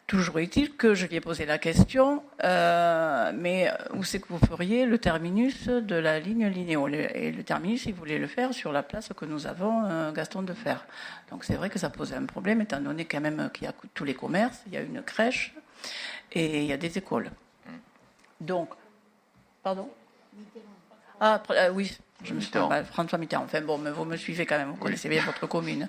Toujours est-il que je lui ai posé la question, mais où c'est que vous feriez le terminus de la ligne Linéo? Et le terminus, il voulait le faire sur la place que nous avons, Gaston Defer. Donc c'est vrai que ça posait un problème, étant donné quand même qu'il y a tous les commerces, il y a une crèche et il y a des écoles. Donc, pardon? Oui, je me suis trompée, François Mitterrand. Enfin bon, mais vous me suivez quand même, vous connaissez bien votre commune.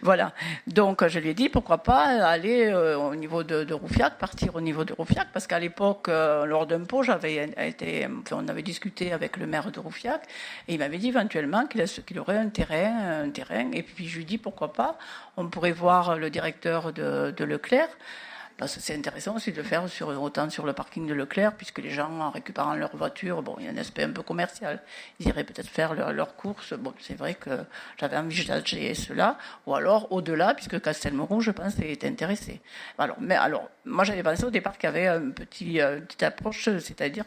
Voilà. Donc je lui ai dit pourquoi pas aller au niveau de Roufiac, partir au niveau de Roufiac, parce qu'à l'époque, lors d'un pot, on avait discuté avec le maire de Roufiac, et il m'avait dit éventuellement qu'il aurait un terrain, et puis je lui ai dit pourquoi pas, on pourrait voir le directeur de Leclerc. Parce que c'est intéressant aussi de le faire autant sur le parking de Leclerc, puisque les gens, en récupérant leur voiture, il y a un aspect un peu commercial. Ils iraient peut-être faire leurs courses. Bon, c'est vrai que j'avais envisagé cela. Ou alors, au-delà, puisque Castelmoron, je pense, est intéressé. Alors, moi, j'avais pensé au départ qu'il y avait une petite approche, c'est-à-dire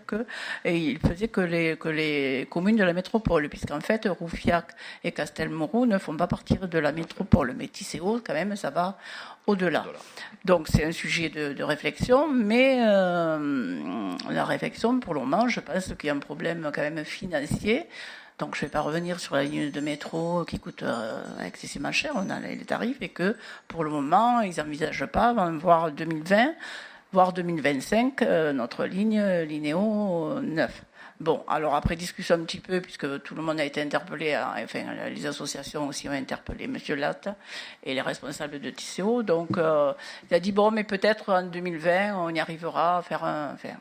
il faisait que les communes de la métropole, puisqu'en fait, Roufiac et Castelmoron ne font pas partir de la métropole. Mais Tisséo, quand même, ça va au-delà. Donc c'est un sujet de réflexion, mais la réflexion, pour le moment, je pense qu'il y a un problème quand même financier. Donc je ne vais pas revenir sur la ligne de métro qui coûte excessivement cher, on a les tarifs, et que pour le moment, ils n'envisagent pas, voire 2020, voire 2025, notre ligne Linéo 9. Bon, alors après discussion un petit peu, puisque tout le monde a été interpellé, enfin les associations aussi ont interpellé M. Latte et les responsables de TCO, donc il a dit bon, mais peut-être en 2020 on y arrivera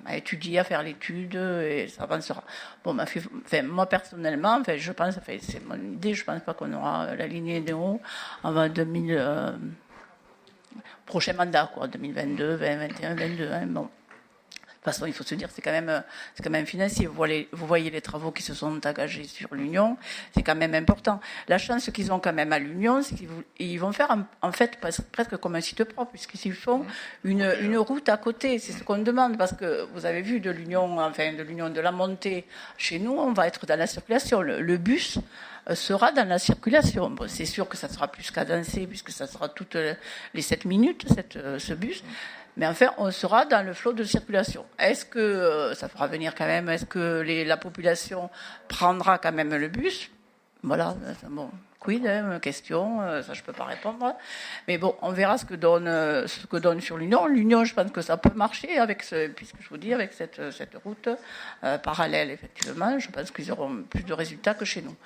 à étudier, à faire l'étude et ça avancera. Bon, moi personnellement, je pense, c'est mon idée, je pense pas qu'on aura la ligne Néo avant prochain mandat, 2022, 2021, 2022, bon. De toute façon, il faut se dire, c'est quand même financier. Vous voyez les travaux qui se sont engagés sur l'Union, c'est quand même important. La chance qu'ils ont quand même à l'Union, c'est qu'ils vont faire en fait presque comme un site propre, puisqu'ils font une route à côté. C'est ce qu'on demande, parce que vous avez vu de l'Union de la montée chez nous, on va être dans la circulation. Le bus sera dans la circulation. Bon, c'est sûr que ça sera plus cadencé, puisque ça sera toutes les 7 minutes, ce bus. Mais enfin, on sera dans le flot de circulation. Est-ce que ça fera venir quand même, est-ce que la population prendra quand même le bus? Voilà, bon, quid, question, ça je peux pas répondre. Mais bon, on verra ce que donne sur l'Union. L'Union, je pense que ça peut marcher puisque je vous dis, avec cette route parallèle, effectivement, je pense qu'ils auront plus de résultats que chez nous.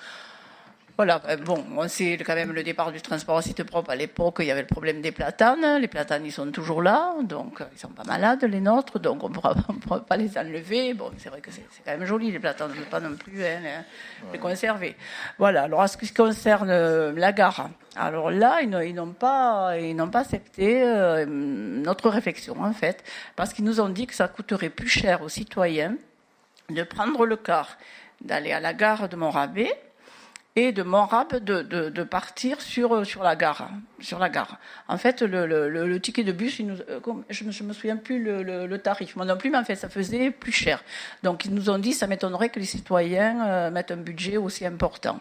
Voilà, bon, on sait quand même le départ du transport à site propre. À l'époque, il y avait le problème des platanes. Les platanes, ils sont toujours là, donc ils sont pas malades, les nôtres, donc on pourra pas les enlever. Bon, c'est vrai que c'est quand même joli, les platanes, on ne peut pas non plus les conserver. Voilà, alors, à ce qui concerne la gare, alors là, ils n'ont pas accepté notre réflexion, en fait, parce qu'ils nous ont dit que ça coûterait plus cher aux citoyens de prendre le car, d'aller à la gare de Montrabé, et de Montrabé de partir sur la gare. En fait, le ticket de bus, je me souviens plus le tarif, moi non plus, mais en fait, ça faisait plus cher. Donc, ils nous ont dit, ça m'étonnerait que les citoyens mettent un budget aussi important.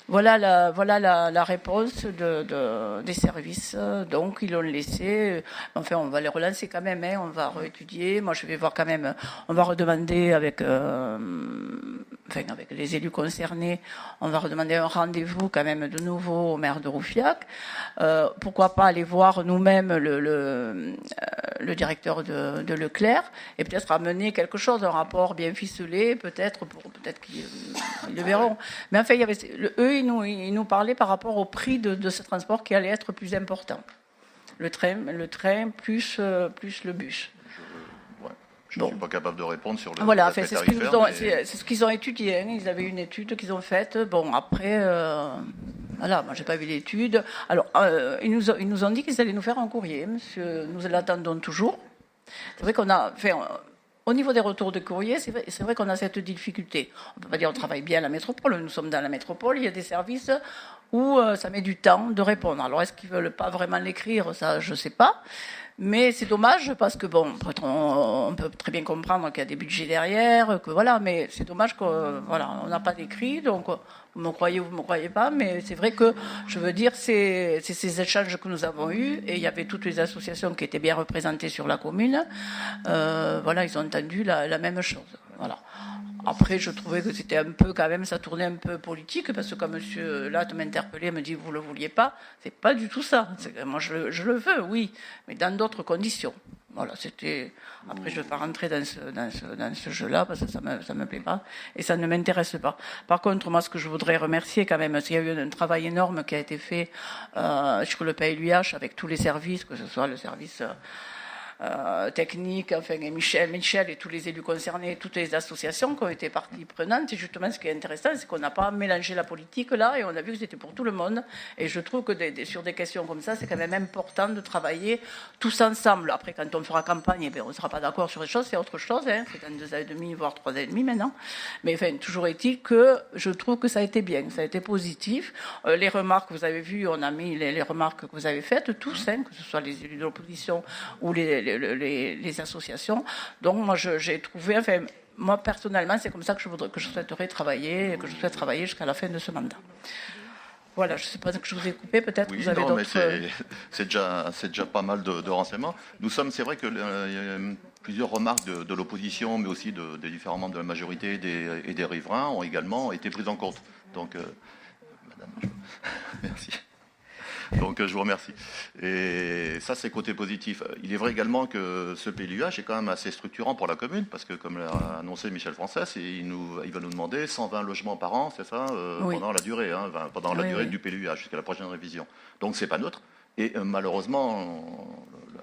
Voilà la réponse des services. Donc, ils l'ont laissé. Enfin, on va les relancer quand même. On va réétudier. Moi, je vais voir quand même. On va redemander avec les élus concernés. On va redemander un rendez-vous quand même de nouveau au maire de Roufiac. Pourquoi pas aller voir nous-mêmes le directeur de Leclerc et peut-être amener quelque chose, un rapport bien ficelé, peut-être qu'ils le verront. Mais enfin, il y avait eux. Ils nous parlaient par rapport au prix de ce transport qui allait être plus important. Le train plus le bus. Je ne suis pas capable de répondre sur le voilà, l'aspect c'est tarifaire, ce qu'ils ont étudié. Hein. Ils avaient une étude qu'ils ont faite. Bon, après, voilà, moi, j'ai pas vu l'étude. Alors, ils nous ont dit qu'ils allaient nous faire un courrier. Monsieur, nous l'attendons toujours. C'est vrai qu'on a fait... Au niveau des retours de courrier, c'est vrai qu'on a cette difficulté. On ne peut pas dire qu'on travaille bien à la métropole. Nous sommes dans la métropole. Il y a des services où ça met du temps de répondre. Alors, est-ce qu'ils ne veulent pas vraiment l'écrire? Ça, je ne sais pas. Mais c'est dommage parce que, bon, on peut très bien comprendre qu'il y a des budgets derrière, que voilà, mais c'est dommage qu'on n'a pas d'écrit. Donc, vous me croyez ou vous ne me croyez pas, mais c'est vrai que, je veux dire, c'est ces échanges que nous avons eus, et il y avait toutes les associations qui étaient bien représentées sur la commune. Voilà, ils ont entendu la même chose. Voilà. Après, je trouvais que c'était un peu, quand même, ça tournait un peu politique, parce que quand monsieur Latte m'interpellait, me dit, vous le vouliez pas, c'est pas du tout ça. Moi, je le veux, oui, mais dans d'autres conditions. Voilà, c'était. Après, je ne vais pas rentrer dans ce jeu-là parce que ça me plaît pas et ça ne m'intéresse pas. Par contre, moi, ce que je voudrais remercier quand même, c'est qu'il y a eu un travail énorme qui a été fait sur le PLUH avec tous les services, que ce soit le service technique, enfin, et Michel et tous les élus concernés, toutes les associations qui ont été parties prenantes. Et justement, ce qui est intéressant, c'est qu'on n'a pas mélangé la politique là, et on a vu que c'était pour tout le monde. Et je trouve que sur des questions comme ça, c'est quand même important de travailler tous ensemble. Après, quand on fera campagne, on ne sera pas d'accord sur les choses, c'est autre chose. Hein, c'est dans 2 ans et demi, voire 3 ans et demi maintenant. Mais enfin, toujours est-il que je trouve que ça a été bien, ça a été positif. Les remarques que vous avez vues, on a mis les remarques que vous avez faites, tous, hein, que ce soit les élus de l'opposition ou les associations. Donc moi j'ai trouvé, enfin moi personnellement c'est comme ça que je souhaiterais travailler, que je souhaite travailler jusqu'à la fin de ce mandat. Voilà, je ne sais pas que je vous ai coupé, peut-être oui, vous avez d'autres... c'est déjà pas mal de renseignements. C'est vrai que il y a plusieurs remarques de l'opposition, mais aussi des différents membres de la majorité et des riverains ont également été prises en compte. Donc, madame, merci. Donc je vous remercie. Et ça, c'est côté positif. Il est vrai également que ce PLUH est quand même assez structurant pour la commune, parce que comme l'a annoncé Michel Frances, il va nous demander 120 logements par an, c'est ça, oui. pendant la durée, pendant la durée du PLUH, jusqu'à la prochaine révision. Donc c'est pas neutre. Et malheureusement,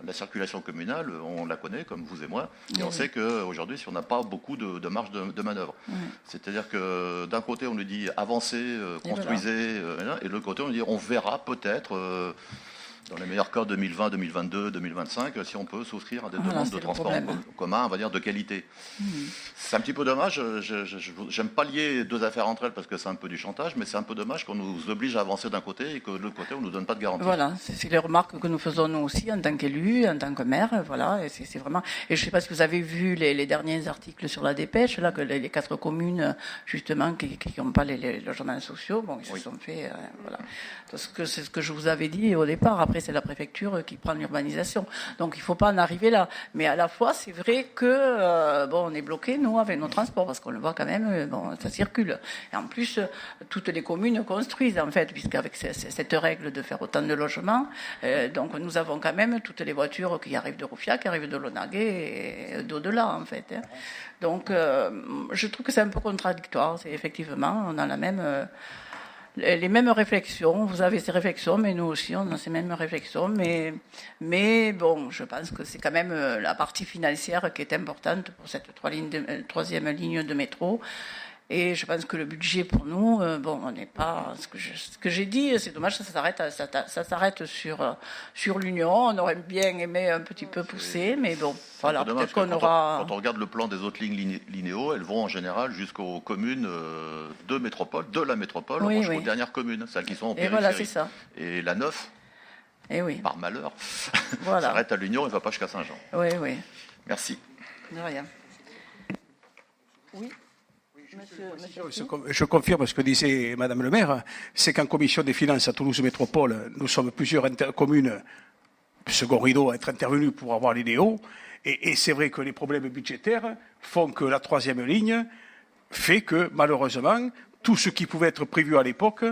la circulation communale, on la connaît, comme vous et moi, et on sait qu'aujourd'hui, si on n'a pas beaucoup de marge de manœuvre. C'est-à-dire que d'un côté, on nous dit avancez, construisez, et de l'autre côté, on nous dit on verra peut-être, dans les meilleurs cas 2020, 2022, 2025, si on peut souscrire à des demandes de transport en commun, on va dire, de qualité. C'est un petit peu dommage. J'aime pas lier 2 affaires entre elles parce que c'est un peu du chantage, mais c'est un peu dommage qu'on nous oblige à avancer d'un côté et que de l'autre côté, on ne nous donne pas de garantie. Voilà, c'est les remarques que nous faisons nous aussi en tant qu'élus, en tant que maire. Voilà, et c'est vraiment. Et je ne sais pas si vous avez vu les derniers articles sur la dépêche, là, que les 4 communes, justement, qui n'ont pas les logements sociaux, bon, ils se sont fait. Voilà. C'est ce que je vous avais dit au départ. Après, c'est la préfecture qui prend l'urbanisation. Donc, il ne faut pas en arriver là. Mais à la fois, c'est vrai que, on est bloqué, nous, avec nos transports, parce qu'on le voit quand même, ça circule. Et en plus, toutes les communes construisent, en fait, puisqu'avec cette règle de faire autant de logements, donc nous avons quand même toutes les voitures qui arrivent de Roufiac, qui arrivent de Launaguet et d'au-delà, en fait. Hein. Donc, je trouve que c'est un peu contradictoire. C'est effectivement, on a les mêmes réflexions, vous avez ces réflexions, mais nous aussi on a ces mêmes réflexions, mais bon, je pense que c'est quand même la partie financière qui est importante pour cette 3e ligne de métro, Et je pense que le budget pour nous, bon, on n'est pas. Ce que j'ai dit, c'est dommage que ça s'arrête sur l'Union. On aurait bien aimé un petit peu pousser, mais bon, voilà. Peut-être qu'on aura. Quand on regarde le plan des autres lignes linéaux, elles vont en général jusqu'aux communes de la métropole, jusqu'aux dernières communes, celles qui sont en périphérie. Et voilà, c'est ça. Et la 9, par malheur, s'arrête à l'Union et ne va pas jusqu'à Saint-Jean. Oui, oui. Merci. De rien. Oui. Je confirme ce que disait Madame le maire, c'est qu'en commission des finances à Toulouse Métropole, nous sommes plusieurs communes, second rideau, à être intervenues pour avoir l'idéo, et c'est vrai que les problèmes budgétaires font que la troisième ligne fait que, malheureusement, tout ce qui pouvait être prévu à l'époque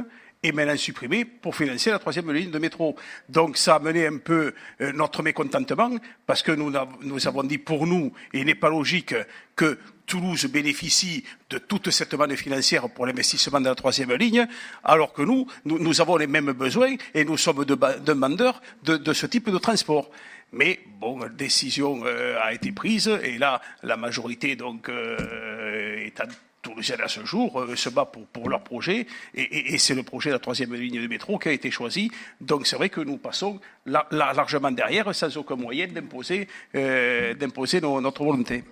est maintenant supprimé pour financer la troisième ligne de métro. Donc ça a mené un peu notre mécontentement, parce que nous avons dit pour nous, et il n'est pas logique que Toulouse bénéficie de toute cette manne financière pour l'investissement de la troisième ligne, alors que nous avons les mêmes besoins et nous sommes demandeurs de ce type de transport. Mais bon, décision a été prise et là, la majorité donc est toulousaine à ce jour se bat pour leur projet et c'est le projet de la troisième ligne de métro qui a été choisi. Donc c'est vrai que nous passons largement derrière sans aucun moyen d'imposer notre volonté.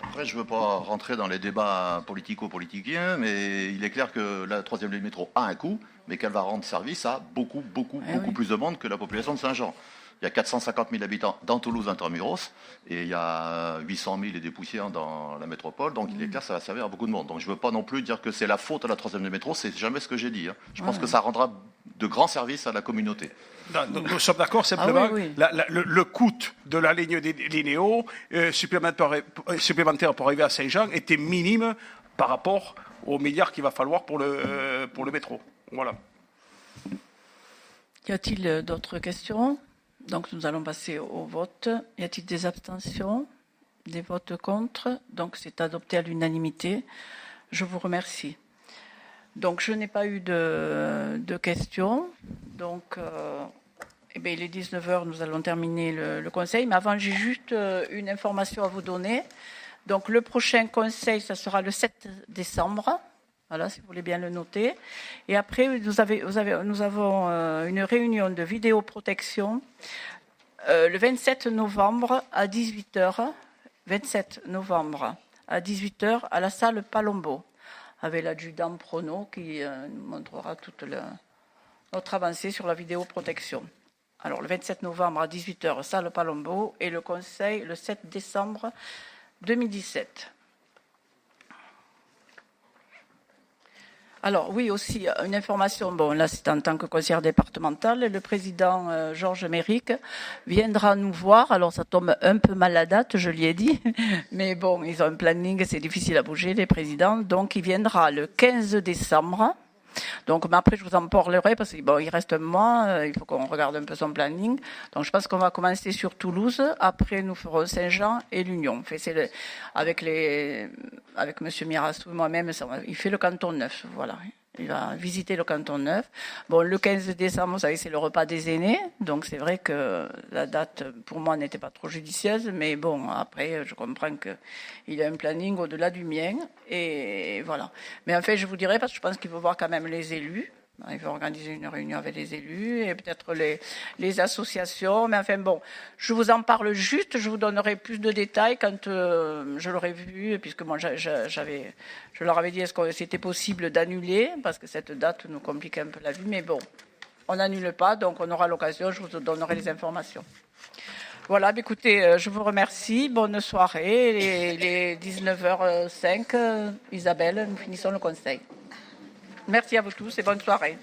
Après, je ne veux pas rentrer dans les débats politico-politiciens, mais il est clair que la troisième ligne de métro a un coût, mais qu'elle va rendre service à beaucoup plus de monde que la population de Saint-Jean. Il y a 450 000 habitants dans Toulouse intramuros et il y a 800 000 et des poussières dans la métropole. Donc il est clair que ça va servir à beaucoup de monde. Donc je ne veux pas non plus dire que c'est la faute à la troisième ligne de métro, c'est jamais ce que j'ai dit. Je pense que ça rendra de grands services à la communauté. Non, nous sommes d'accord simplement. Le coût de la ligne des linéaux supplémentaire pour arriver à Saint-Jean était minime par rapport aux milliards qu'il va falloir pour le métro. Voilà. Y a-t-il d'autres questions ? Donc nous allons passer au vote. Y a-t-il des abstentions ? Des votes contre ? Donc c'est adopté à l'unanimité. Je vous remercie. Donc je n'ai pas eu de questions. Donc il est 19h, nous allons terminer le conseil. Mais avant, j'ai juste une information à vous donner. Donc le prochain conseil, ça sera le 7 décembre. Voilà, si vous voulez bien le noter. Et après, nous avons une réunion de vidéoprotection le 27 novembre à 18h. 27 novembre à 18h à la salle Palombo, avec l'adjudant Prono qui nous montrera toute notre avancée sur la vidéoprotection. Alors, le 27 novembre à 18h, salle Palombo, et le conseil le 7 décembre 2017. Alors oui, aussi une information, bon là c'est en tant que conseillère départementale, le président Georges Méric viendra nous voir, alors ça tombe un peu mal la date, je lui ai dit, mais bon, ils ont un planning, c'est difficile à bouger les présidents, donc il viendra le 15 décembre. Donc, mais après, je vous en parlerai parce qu'il reste un mois, il faut qu'on regarde un peu son planning. Donc, je pense qu'on va commencer sur Toulouse. Après, nous ferons Saint-Jean et l'Union. Avec Monsieur Mirassou et moi-même, il fait le canton 9. Voilà. Il va visiter le canton 9. Bon, le 15 décembre, vous savez, c'est le repas des aînés. Donc, c'est vrai que la date, pour moi, n'était pas trop judicieuse. Mais bon, après, je comprends qu'il a un planning au-delà du mien. Et voilà. Mais en fait, je vous dirais, parce que je pense qu'il faut voir quand même les élus. Il va organiser une réunion avec les élus et peut-être les associations. Mais enfin bon, je vous en parle juste, je vous donnerai plus de détails quand je l'aurai vu, puisque moi je leur avais dit est-ce que c'était possible d'annuler, parce que cette date nous complique un peu la vie. Mais bon, on n'annule pas, donc on aura l'occasion, je vous donnerai les informations. Voilà, écoutez, je vous remercie. Bonne soirée. Il est 19h05. Isabelle, nous finissons le conseil. Merci à vous tous et bonne soirée.